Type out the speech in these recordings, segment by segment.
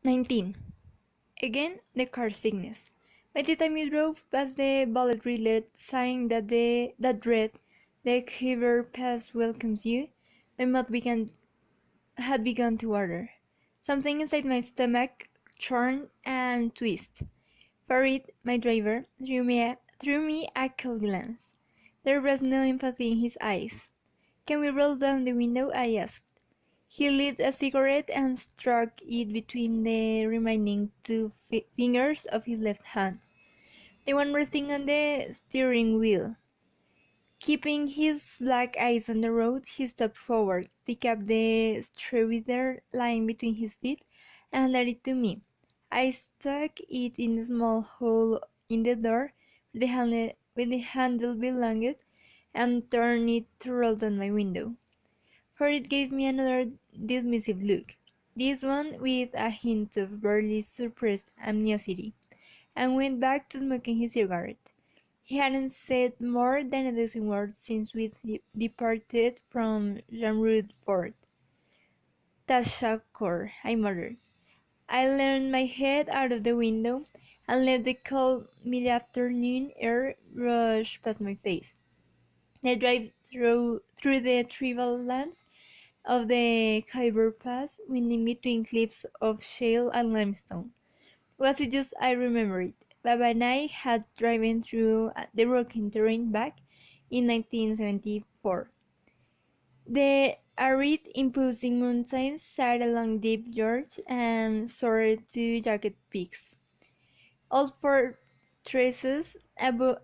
19. Again, the car sickness. By the time we drove past the bullet-related sign that read, "The Khyber Pass welcomes you," my mouth had begun to water. Something inside my stomach churned and twisted. Farid, my driver, threw me a cold glance. There was no empathy in his eyes. "Can we roll down the window?" I asked. He lit a cigarette and struck it between the remaining two fingers of his left hand, the one resting on the steering wheel. Keeping his black eyes on the road, he stepped forward, picked up the streetweeder lying between his feet, and led it to me. I stuck it in a small hole in the door where the handle belonged, and turned it to roll down my window. For it gave me another dismissive look, this one with a hint of barely suppressed amnesty, and went back to smoking his cigarette. He hadn't said more than a dozen words since we departed from Jamrud Fort. "Tashakkur," I muttered. I leaned my head out of the window and let the cold mid-afternoon air rush past my face. The drive through the tribal lands of the Khyber Pass, winding between cliffs of shale and limestone. Was it just I remembered? Baba and I had driven through the rocky terrain back in 1974. The arid, imposing mountains sat along deep gorges and soared to jagged peaks. Old fortresses,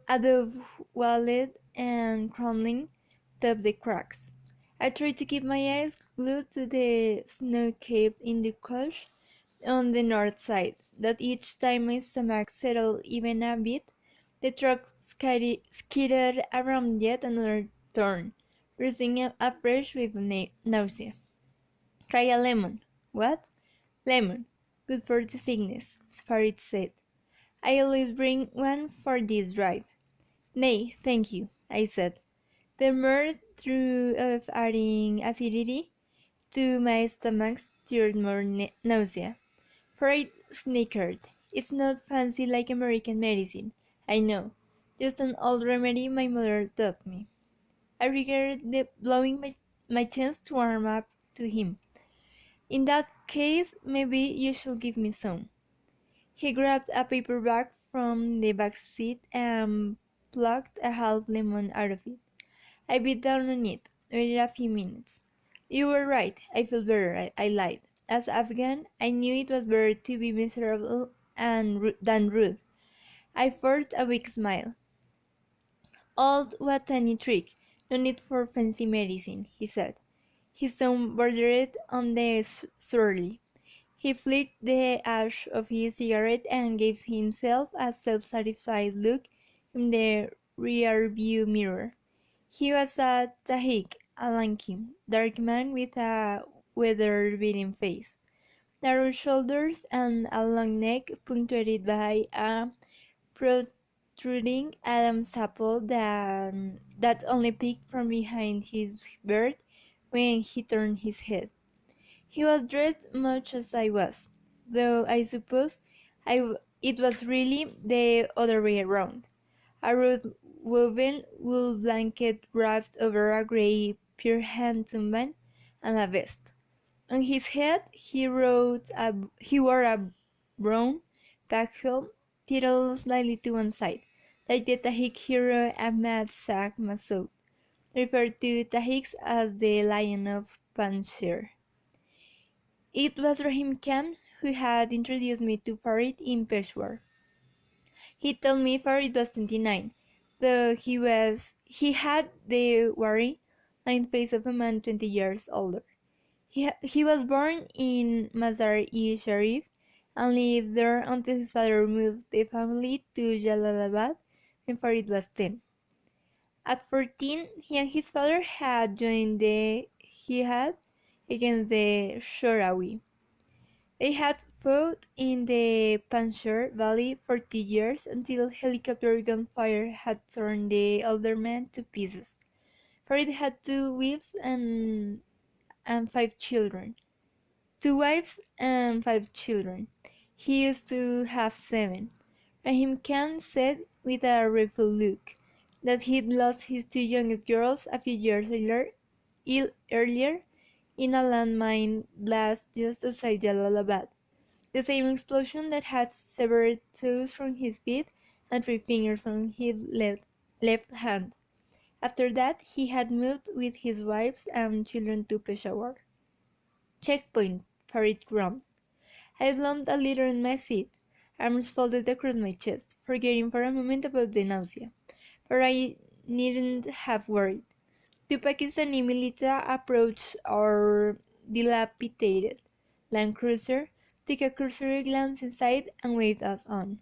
adobe-walled and crumbling, topped the cracks. I tried to keep my eyes glued to the snow-capped Hindu-Kush on the north side, but each time my stomach settled even a bit, the truck skidded around yet another turn, bruising afresh with nausea. "Try a lemon." "What?" "Lemon. Good for the sickness," Farid said. "I always bring one for this drive." "Nay, thank you," I said, the mere thought of adding acidity to my stomach stirred more nausea. Freud snickered. "It's not fancy like American medicine, I know. Just an old remedy my mother taught me." I regretted blowing my chance to warm up to him. "In that case, maybe you should give me some." He grabbed a paper bag from the back seat and plucked a half lemon out of it. I bit down on it, waited a few minutes. "You were right, I feel better," I lied. As Afghan, I knew it was better to be miserable than rude. I forced a weak smile. "Old Watani trick. No need for fancy medicine," he said. His tone bordered on the surly. He flicked the ash off his cigarette and gave himself a self-satisfied look in the rear-view mirror. He was a Tahik, a lanky, dark man with a weather-beaten face, narrow shoulders, and a long neck punctuated by a protruding Adam's apple that only peeked from behind his beard when he turned his head. He was dressed much as I was, though I suppose it was really the other way around. A rude woven wool blanket wrapped over a grey pearl-hand turban and a vest. On his head he wore a brown backhelm, tilted slightly to one side, like the Tahik hero Ahmad Shah Massoud, referred to Tahiks as the Lion of Panjshir. It was Rahim Khan who had introduced me to Farid in Peshawar. He told me Farid was 29, though he had the wary, lined face of a man 20 years older. He was born in Mazar-e-Sharif and lived there until his father moved the family to Jalalabad when Farid was 10. At 14, he and his father had joined the Jihad against the Shorawi. They had fought in the Panjshir Valley for 2 years until helicopter gunfire had torn the older man to pieces. Farid had two wives and 5 children. 2 wives and 5 children. He used to have 7. Rahim Khan said with a rueful look that he'd lost his 2 youngest girls a few years earlier in a landmine blast just outside Jalalabad, the same explosion that had severed 2 from his feet and 3 fingers from his left hand. After that, he had moved with his wives and children to Peshawar. Checkpoint, Farid groaned. I slumped a little in my seat, arms folded across my chest, forgetting for a moment about the nausea. But I needn't have worried. 2 Pakistani militia approached our dilapidated Land Cruiser, took a cursory glance inside, and waved us on.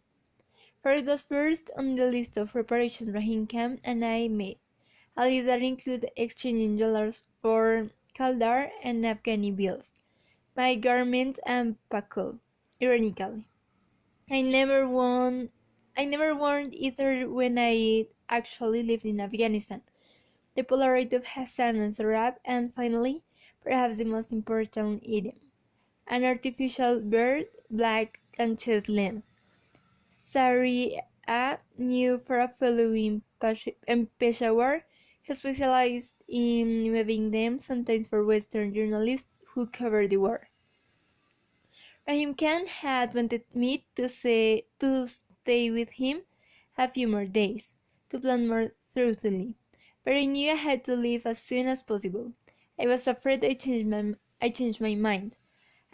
Farid was first on the list of preparations Rahim Khan and I made, a list that included exchanging dollars for Kaldar and Afghani bills, my garment and pakol, ironically. I never worn either when I actually lived in Afghanistan. The Polaroid of Hassan and Sarab, and finally, perhaps the most important item, an artificial bird, black and chest length. Saria knew for a fellow in Peshawar who specialized in weaving them, sometimes for Western journalists who covered the war. Rahim Khan had wanted me to stay with him a few more days, to plan more thoroughly, but I knew I had to leave as soon as possible. I was afraid I changed my mind.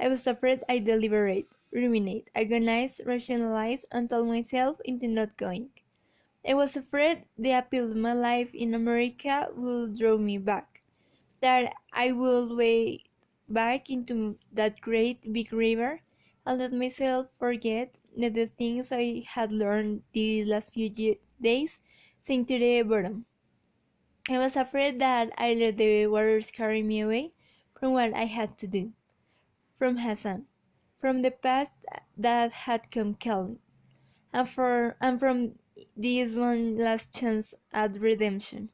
I was afraid I deliberate, ruminate, agonize, rationalize, and tell myself into not going. I was afraid the appeal of my life in America would draw me back, that I would wade back into that great big river and let myself forget that the things I had learned these last few days sank to the bottom. I was afraid that I let the waters carry me away from what I had to do, from Hassan, from the past that had come calling, and from this one last chance at redemption.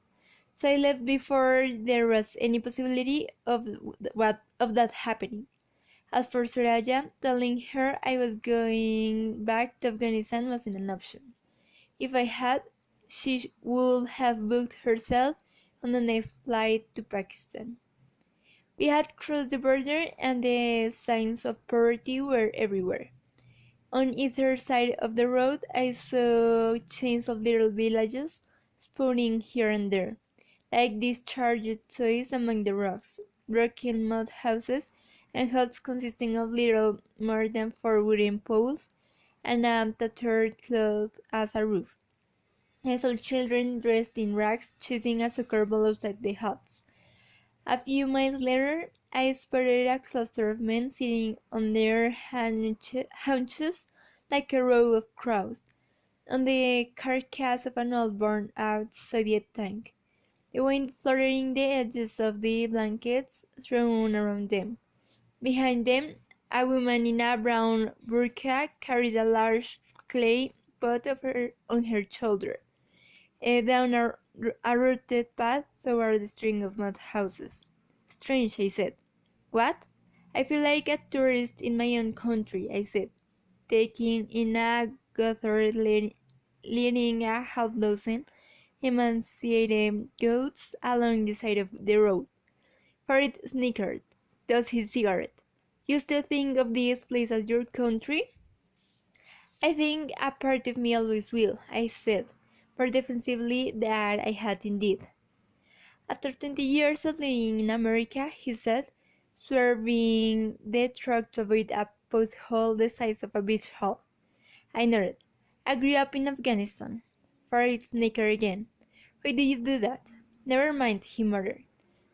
So I left before there was any possibility of that happening. As for Suraya, telling her I was going back to Afghanistan wasn't an option. If I had, she would have booked herself on the next flight to Pakistan. We had crossed the border and the signs of poverty were everywhere. On either side of the road I saw chains of little villages spawning here and there, like discharged toys among the rocks, broken mud houses, and huts consisting of little more than 4 wooden poles and a tattered cloth as a roof. I saw children dressed in rags chasing a soccer ball outside the huts. A few miles later, I spotted a cluster of men sitting on their haunches like a row of crows, on the carcass of an old worn-out Soviet tank, the wind fluttering the edges of the blankets thrown around them. Behind them, a woman in a brown burqa carried a large clay pot on her shoulder, down a rutted path toward the string of mud houses. Strange, I said. What? I feel like a tourist in my own country, I said, taking in a gutter leading a half-dozen emaciated goats along the side of the road. Farid snickered, tossed his cigarette. You still think of this place as your country? I think a part of me always will, I said, more defensively than I had indeed. After 20 years of living in America, he said, swerving the truck to avoid a pothole the size of a beach hall. I nodded. I grew up in Afghanistan. Farid snickered again. Why do you do that? Never mind, he muttered.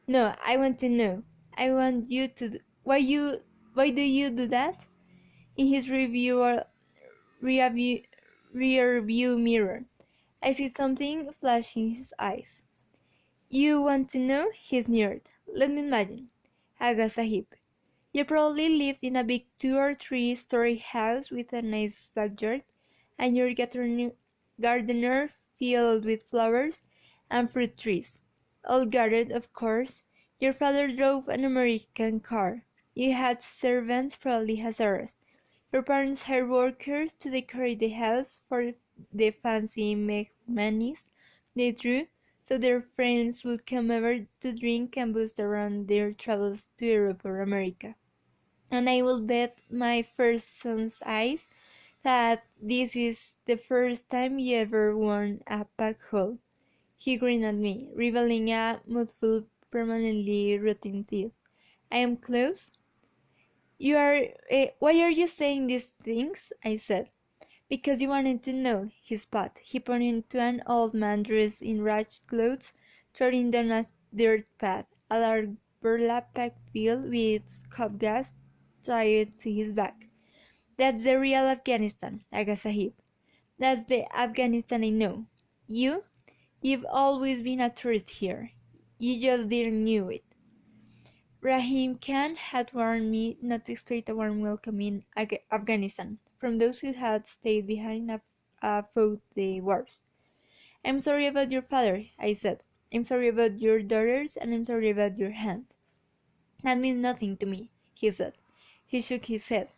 No, I want to know. I want you to. Why do you do that? In his rear view mirror, I see something flash in his eyes. You want to know? He sneered. Let me imagine. Aga Sahib. You probably lived in a big 2 or 3 story house with a nice backyard, and your gardener filled with flowers and fruit trees, all guarded, of course. Your father drove an American car. You had servants, probably Hazaras. Your parents hired workers to decorate the house for the fancy mehmanis they drew, so their friends would come over to drink and boost around their travels to Europe or America. And I will bet my first son's eyes that this is the first time you ever worn a pack hole. He grinned at me, revealing a mouthful permanently rotten teeth. I am close. You are. Why are you saying these things? I said. Because you wanted to know, he spat. He pointed to an old man dressed in ragged clothes, trotting down a dirt path, a large burlap pack filled with cobgas tied to his back. That's the real Afghanistan, Aga Sahib. That's the Afghanistan I know. You've always been a tourist here. You just didn't know it. Rahim Khan had warned me not to expect a warm welcome in Afghanistan from those who had stayed behind and fought the wars. I'm sorry about your father, I said. I'm sorry about your daughters, and I'm sorry about your hand. That means nothing to me, he said. He shook his head.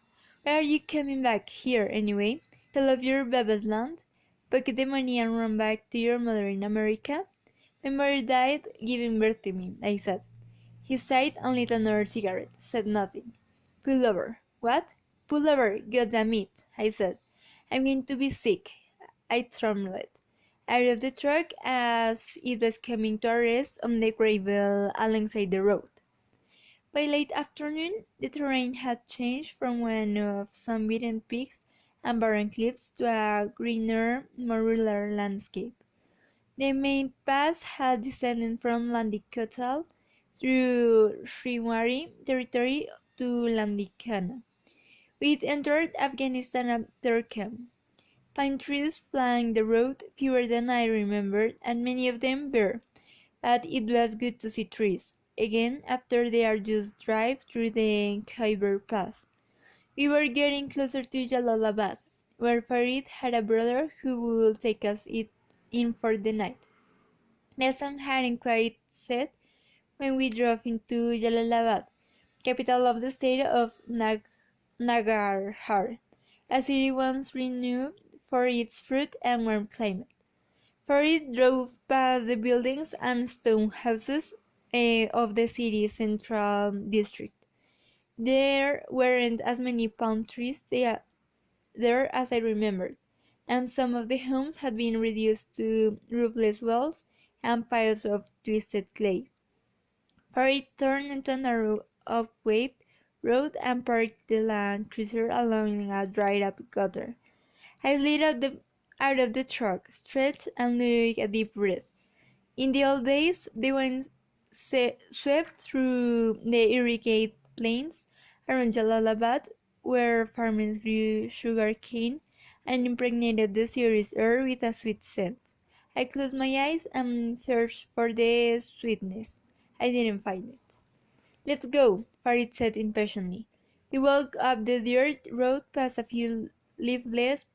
Why are you coming back here, anyway? To love your baba's land? Pocket the money and run back to your mother in America? My mother died giving birth to me, I said. He sighed and lit another cigarette, said nothing. Pull over. What? Pull over, goddammit, I said. I'm going to be sick. I trembled out of the truck as it was coming to a rest on the gravel alongside the road. By late afternoon, the terrain had changed from one of sun-beaten peaks and barren cliffs to a greener, more rural landscape. The main pass had descended from Landi Kotal through Sriwari territory to Lamdikana. We entered Afghanistan at Turkam. Pine trees flanked the road, fewer than I remembered, and many of them bare, but it was good to see trees again after the arduous drive through the Khyber Pass. We were getting closer to Jalalabad, where Farid had a brother who would take us in for the night. The sun hadn't quite set when we drove into Jalalabad, capital of the state of Nagarhar, a city once renowned for its fruit and warm climate. Farid drove past the buildings and stone houses of the city's central district. There weren't as many palm trees there as I remembered, and some of the homes had been reduced to roofless walls and piles of twisted clay. Farid turned into a narrow, up-paved road and parked the Land Cruiser along a dried-up gutter. I slid out of the truck, stretched, and took a deep breath. In the old days, the wind swept through the irrigated plains around Jalalabad, where farmers grew sugar cane and impregnated the serious air with a sweet scent. I closed my eyes and searched for the sweetness. I didn't find it. Let's go, Farid said impatiently. We walked up the dirt road past a few leafless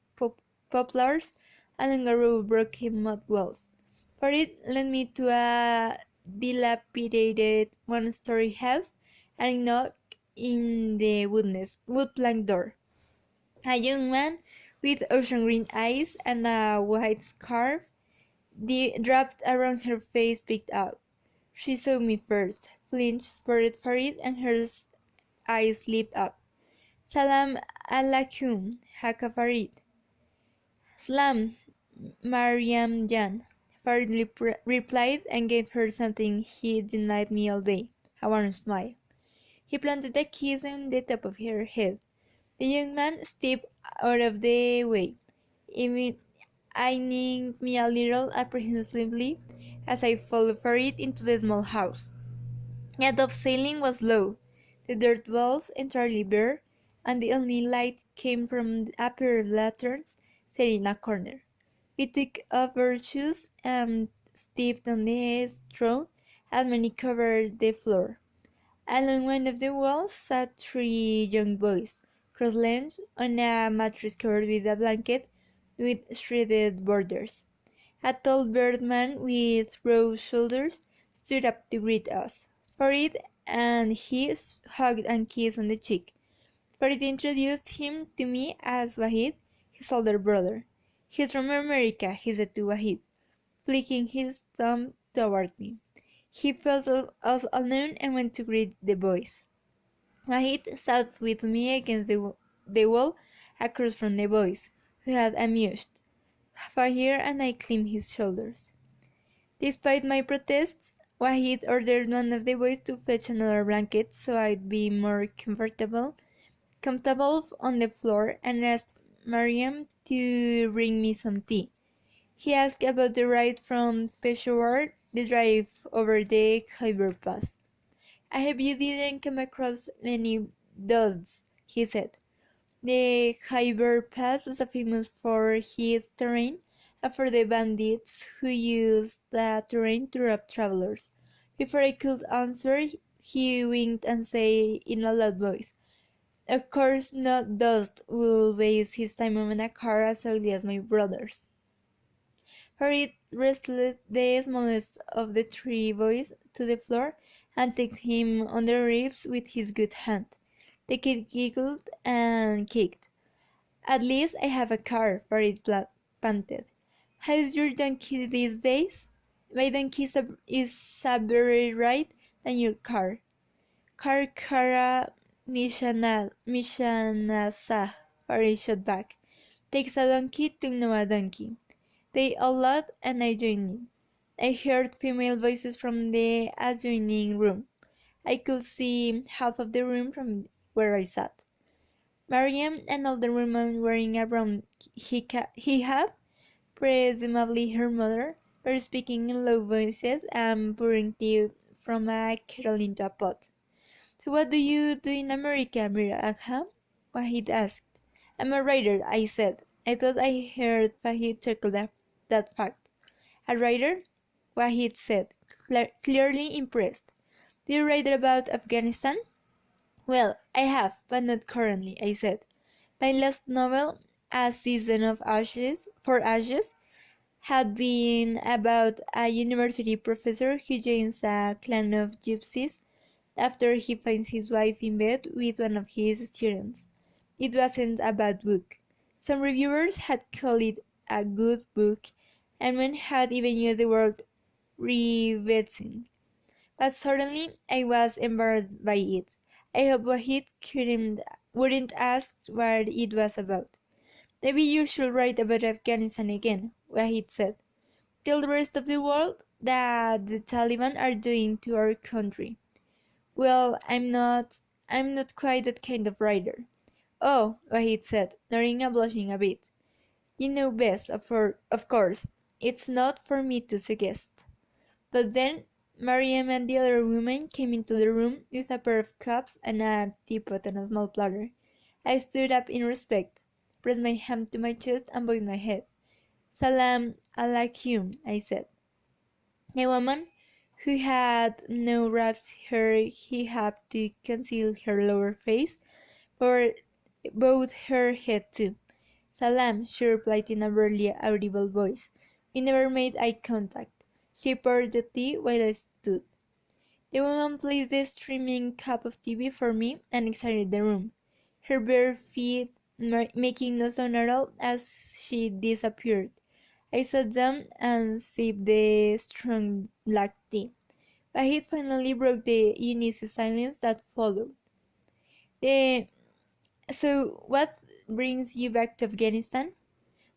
poplars along a row of broken mud walls. Farid led me to a dilapidated one-story house and I knocked in the wood plank door. A young man with ocean green eyes and a white scarf wrapped around her face picked up. She saw me first, flinched, spotted Farid, and her eyes lit up. Salam alaikum, Haka Farid. Salam, Mariam Jan. Farid replied and gave her something he denied me all day, a warm smile. He planted a kiss on the top of her head. The young man stepped out of the way, even eyeing me a little apprehensively as I followed Farid into the small house. The top ceiling was low, the dirt walls entirely bare, and the only light came from a pair of lanterns set in a corner. We took off our shoes and stepped on the straw as many covered the floor. Along one of the walls sat three young boys, cross-legged on a mattress covered with a blanket with shredded borders. A tall bird man with broad shoulders stood up to greet us. Farid and he hugged and kissed on the cheek. Farid introduced him to me as Wahid, his older brother. "He's from America," he said to Wahid, flicking his thumb toward me. He felt us alone and went to greet the boys. Wahid sat with me against the wall across from the boys, who had amused. Fahir and I climbed his shoulders. Despite my protests, Wahid ordered one of the boys to fetch another blanket so I'd be more comfortable on the floor, and asked Mariam to bring me some tea. He asked about the ride from Peshawar, the drive over the Khyber Pass. "I hope you didn't come across any duds," he said. The Khyber Pass was famous for its terrain and for the bandits who used that terrain to rob travelers. Before I could answer, he winked and said in a loud voice, "Of course not Dust will waste his time on a car as ugly as my brother's." Farid wrestled the smallest of the three boys to the floor and kicked him on the ribs with his good hand. The kid giggled and kicked. "At least I have a car," Farid panted. "How's your donkey these days?" "My donkey is a better ride than your car." "Karkara Mishanasa," Farid shot back. "Takes a donkey to know a donkey." They all laughed, and I joined in. I heard female voices from the adjoining room. I could see half of the room from where I sat. Mariam, an older woman wearing a brown hijab, presumably her mother, were speaking in low voices and pouring tea from a kettle into a pot. "So what do you do in America, Mira Agha?" Wahid asked. "I'm a writer," I said. I thought I heard Fahid chuckle at that fact. "A writer?" Wahid said, clearly impressed. "Do you write about Afghanistan?" "Well, I have, but not currently," I said. "My last novel, A Season of Ashes for Ashes, had been about a university professor who joins a clan of gypsies after he finds his wife in bed with one of his students. It wasn't a bad book. Some reviewers had called it a good book, and one had even used the word riveting. But certainly I was embarrassed by it. I hope Wahid wouldn't ask what it was about. "Maybe you should write about Afghanistan again," Wahid said. "Tell the rest of the world that the Taliban are doing to our country." "Well, I'm not quite that kind of writer." "Oh," Wahid said, nodding and blushing a bit. "You know best, of course. It's not for me to suggest." But then Mariam and the other woman came into the room with a pair of cups and a teapot and a small platter. I stood up in respect, pressed my hand to my chest, and bowed my head. "Salam alaikum," I said. The woman, who had now wrapped her hijab to conceal her lower face, bowed her head too. "Salam," she replied in a barely audible voice. We never made eye contact. She poured the tea while I stood. The woman placed the streaming cup of tea before me and exited the room, her bare feet making no sound at all as she disappeared. I sat down and sipped the strong black tea. Wahid finally broke the uneasy silence that followed. The "So what brings you back to Afghanistan?"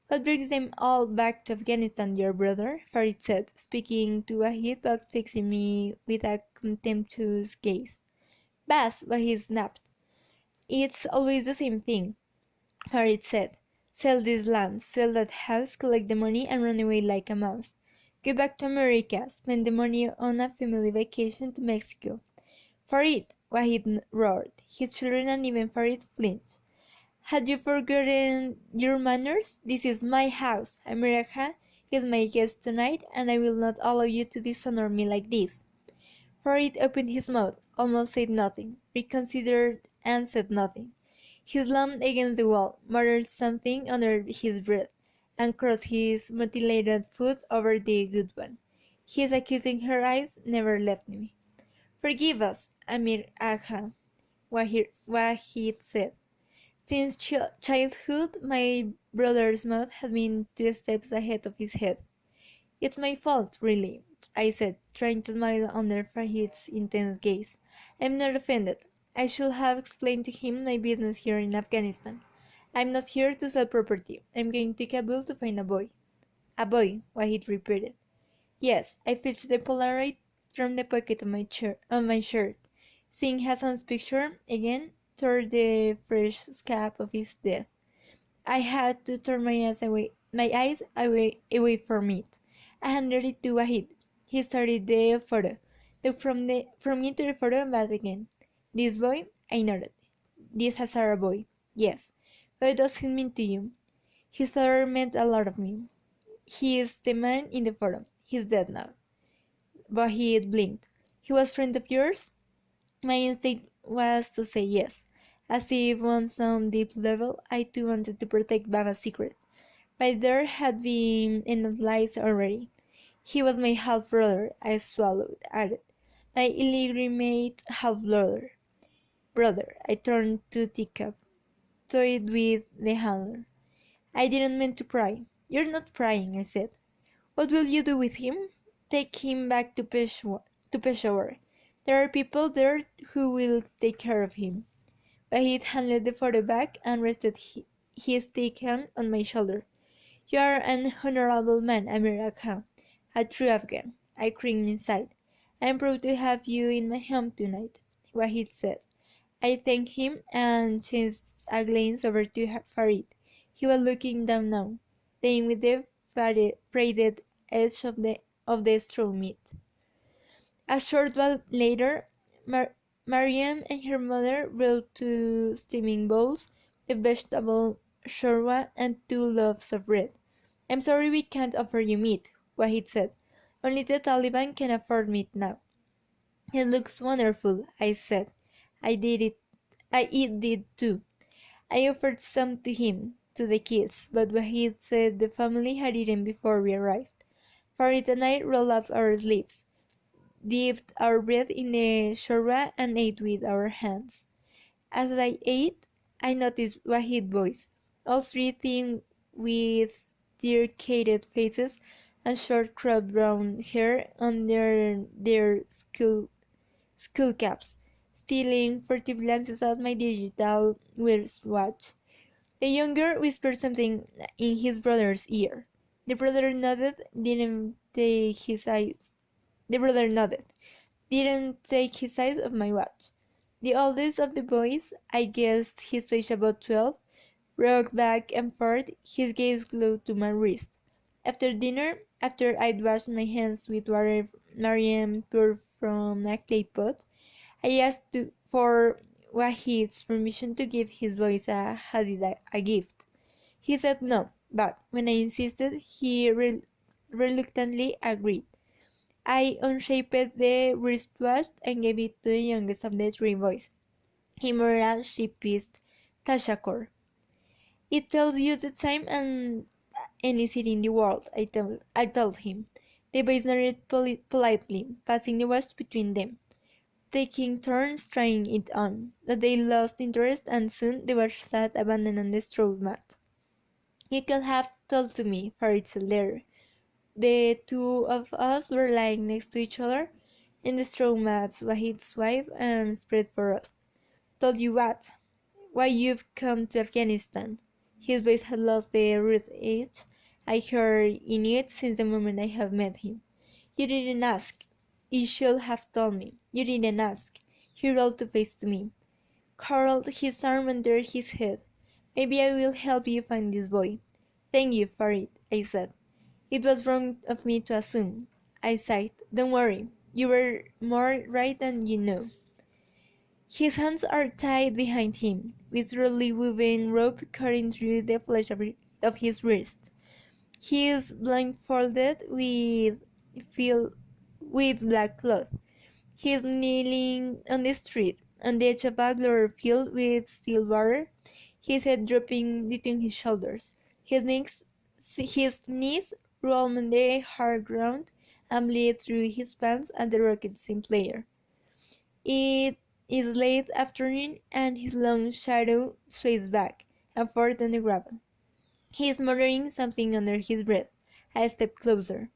"What brings them all back to Afghanistan, dear brother?" Farid said, speaking to Wahid but fixing me with a contemptuous gaze. "Bas," Wahid snapped. "It's always the same thing," Farid said. "Sell this land, sell that house, collect the money, and run away like a mouse. Go back to America, spend the money on a family vacation to Mexico." "Farid!" Wahid roared. His children and even Farid flinched. "Had you forgotten your manners? This is my house. America is my guest tonight, and I will not allow you to dishonor me like this." Farid opened his mouth, almost said nothing, reconsidered, and said nothing. He slumped against the wall, muttered something under his breath, and crossed his mutilated foot over the good one. His accusing her eyes never left me. Forgive us, Amir Agha, Wahid said. Since childhood, my brother's mouth had been 2 steps ahead of his head. It's my fault, really, I said, trying to smile under Farhid's intense gaze. I'm not offended. I should have explained to him my business here in Afghanistan. I'm not here to sell property. I'm going to Kabul to find a boy. A boy, Wahid repeated. Yes, I fetched the Polaroid from the pocket of my shirt. Seeing Hassan's picture again tore the fresh scab of his death. I had to turn my eyes away from it. I handed it to Wahid. He started the photo. Looked from me to the photo and back again. This boy? I nodded. This Hazara boy? Yes. What does he mean to you? His father meant a lot of me. He is the man in the photo. He's dead now. Wahid blinked. He was friend of yours? My instinct was to say yes. As if on some deep level I too wanted to protect Baba's secret. But there had been enough lies already. He was my half-brother, I swallowed at it. My illegitimate half-brother. I turned to Teacup, toyed with the handler. I didn't mean to pry. You're not prying, I said. What will you do with him? Take him back to Peshawar. There are people there who will take care of him. Wahid handed the photo back and rested his thick hand on my shoulder. You are an honorable man, Amir Khan, a true Afghan. I cringed inside. I am proud to have you in my home tonight, Wahid said. I thanked him and changed a glance over to Farid. He was looking down now, playing with the frayed edge of the straw meat. A short while later, Mariam and her mother brought 2 steaming bowls with vegetable shorwa and 2 loaves of bread. I'm sorry we can't offer you meat, Wahid said. Only the Taliban can afford meat now. It looks wonderful, I said. I eat it too. I offered some to him, to the kids, but Wahid said the family had eaten before we arrived. Farid and I rolled up our sleeves, dipped our bread in the shorba and ate with our hands. As I ate, I noticed Wahid's boys, all 3 thin with deer-cated faces and short cropped brown hair under their skull caps, stealing furtive glances at my digital wristwatch. The younger whispered something in his brother's ear. The brother nodded, didn't take his eyes off my watch. The oldest of the boys, I guessed his age about 12, rocked back and forth, his gaze glued to my wrist. After dinner, after I'd washed my hands with water Mariam poured from a clay pot, I asked for Wahid's permission to give his boys a gift. He said no, but when I insisted, he reluctantly agreed. I unshaped the wristwatch and gave it to the youngest of the 3 boys. He murmured a sheepish Tashakor. It tells you the time and any city in the world, I told him. The boys nodded politely, passing the watch between them, taking turns trying it on, but they lost interest and soon the watch sat abandoned on the straw mat. You could have told to me, Farid said later. The 2 of us were lying next to each other in the straw mats Wahid's wife and spread for us. Told you what? Why you've come to Afghanistan. His voice had lost the rude edge I heard in it since the moment I have met him. You didn't ask. You should have told me. You didn't ask. He rolled to face to me, curled his arm under his head. Maybe I will help you find this boy. Thank you, Farid, I said. It was wrong of me to assume. I sighed. Don't worry. You were more right than you know. His hands are tied behind him, with rudely woven rope cutting through the flesh of his wrist. He is blindfolded with black cloth. He is kneeling on the street, on the edge of a glory filled with still water, his head dropping between his shoulders. His knees roll on the hard ground and bleed through his pants at the rocket sim player. It is late afternoon, and his long shadow sways back and forth on the gravel. He is muttering something under his breath. I step closer.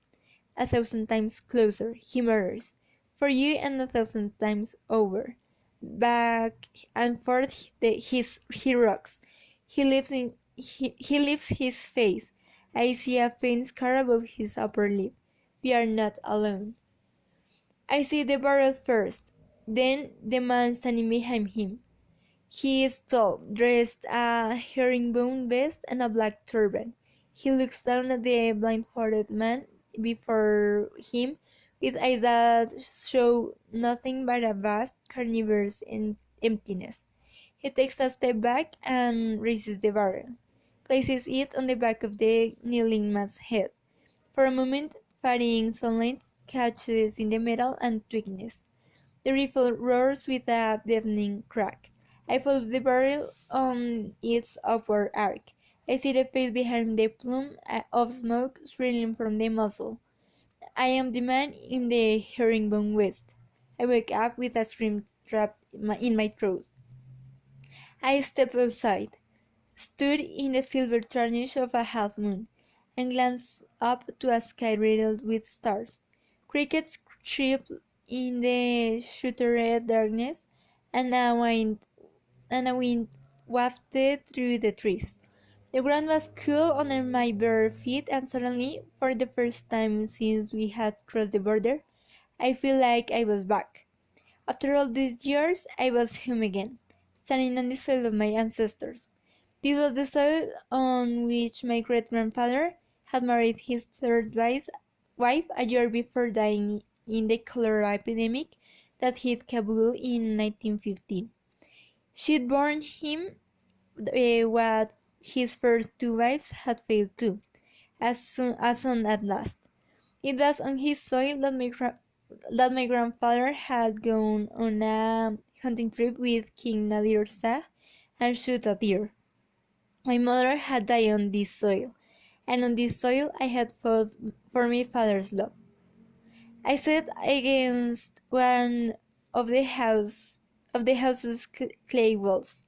1,000 times closer, he mutters. For you and 1,000 times over. Back and forth he rocks. He lifts his face. I see a faint scar above his upper lip. We are not alone. I see the barrel first, then the man standing behind him. He is tall, dressed a herringbone vest and a black turban. He looks down at the blindfolded man before him with eyes that show nothing but a vast, carnivorous emptiness. He takes a step back and raises the barrel, places it on the back of the kneeling man's head. For a moment, fading sunlight catches in the metal and twigs. The rifle roars with a deafening crack. I follow the barrel on its upward arc. I see the face behind the plume of smoke swirling from the muzzle. I am the man in the herringbone vest. I wake up with a scream trapped in my throat. I step outside, stood in the silver tarnish of a half moon, and glanced up to a sky riddled with stars. Crickets chirped in the shuttered darkness, and a wind wafted through the trees. The ground was cool under my bare feet, and suddenly, for the first time since we had crossed the border, I feel like I was back. After all these years, I was home again, standing on the soil of my ancestors. This was the soil on which my great-grandfather had married his third wife a year before dying in the cholera epidemic that hit Kabul in 1915. She'd borne him what his first two wives had failed to, a son at last. It was on his soil that my grandfather had gone on a hunting trip with King Nadir Shah and shot a deer. My mother had died on this soil, and on this soil I had fought for my father's love. I sat against one of the house's clay walls.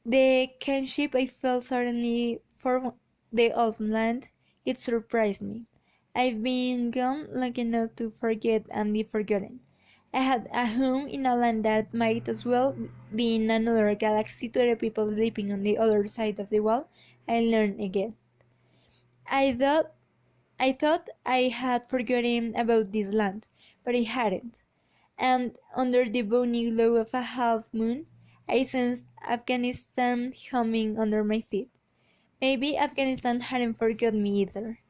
The kinship I felt suddenly for the old land, it surprised me. I've been gone long enough to forget and be forgotten. I had a home in a land that might as well be in another galaxy to the people sleeping on the other side of the wall I learned again. I thought I had forgotten about this land, but I hadn't. And under the bony glow of a half moon, I sensed Afghanistan humming under my feet. Maybe Afghanistan hadn't forgotten me either.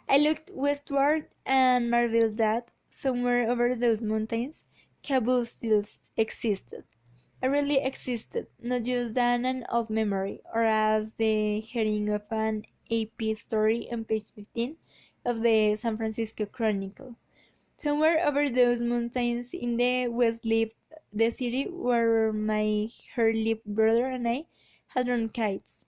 I looked westward and marveled that, somewhere over those mountains, Kabul still existed. It really existed, not just an old memory, or as the heading of an AP story on page 15 of the San Francisco Chronicle. Somewhere over those mountains in the west lived the city where my hair-lipped brother and I had run kites.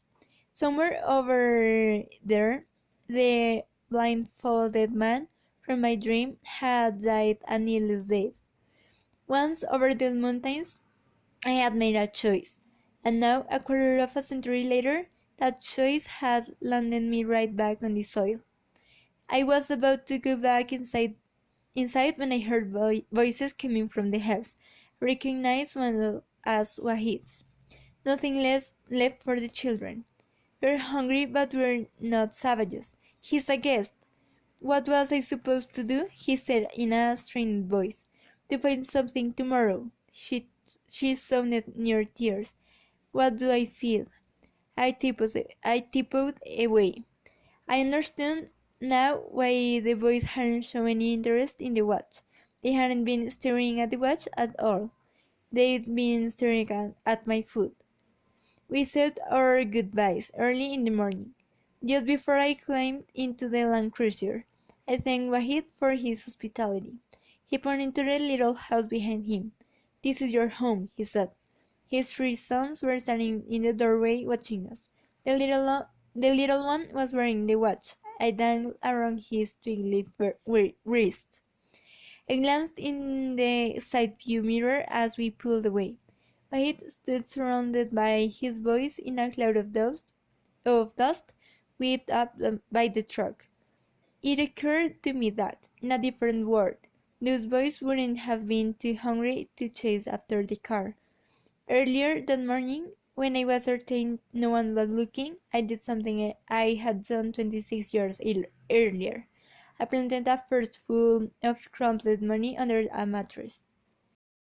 Somewhere over there, the blindfolded man from my dream had died a needless death. Once over those mountains, I had made a choice, and now, a quarter of a century later, that choice had landed me right back on the soil. I was about to go back inside when I heard voices coming from the house. I recognized one as Wahid's. Nothing less left for the children. We're hungry, but we're not savages. He's a guest. What was I supposed to do? He said in a strained voice. To find something tomorrow. She sounded near tears. What do I feel? I tiptoed away. I understood now why the boys hadn't shown any interest in the watch. They hadn't been staring at the watch at all. They'd been staring at my foot. We said our goodbyes early in the morning, just before I climbed into the Land Cruiser. I thanked Wahid for his hospitality. He pointed to the little house behind him. "This is your home," he said. His three sons were standing in the doorway watching us. The little one was wearing the watch I dangled around his twiggly wrist. I glanced in the side view mirror as we pulled away. Fahid stood surrounded by his boys in a cloud of dust whipped up by the truck. It occurred to me that, in a different world, those boys wouldn't have been too hungry to chase after the car. Earlier that morning, when I was certain no one was looking, I did something I had done 26 years earlier. I planted a first full of crumpled money under a mattress.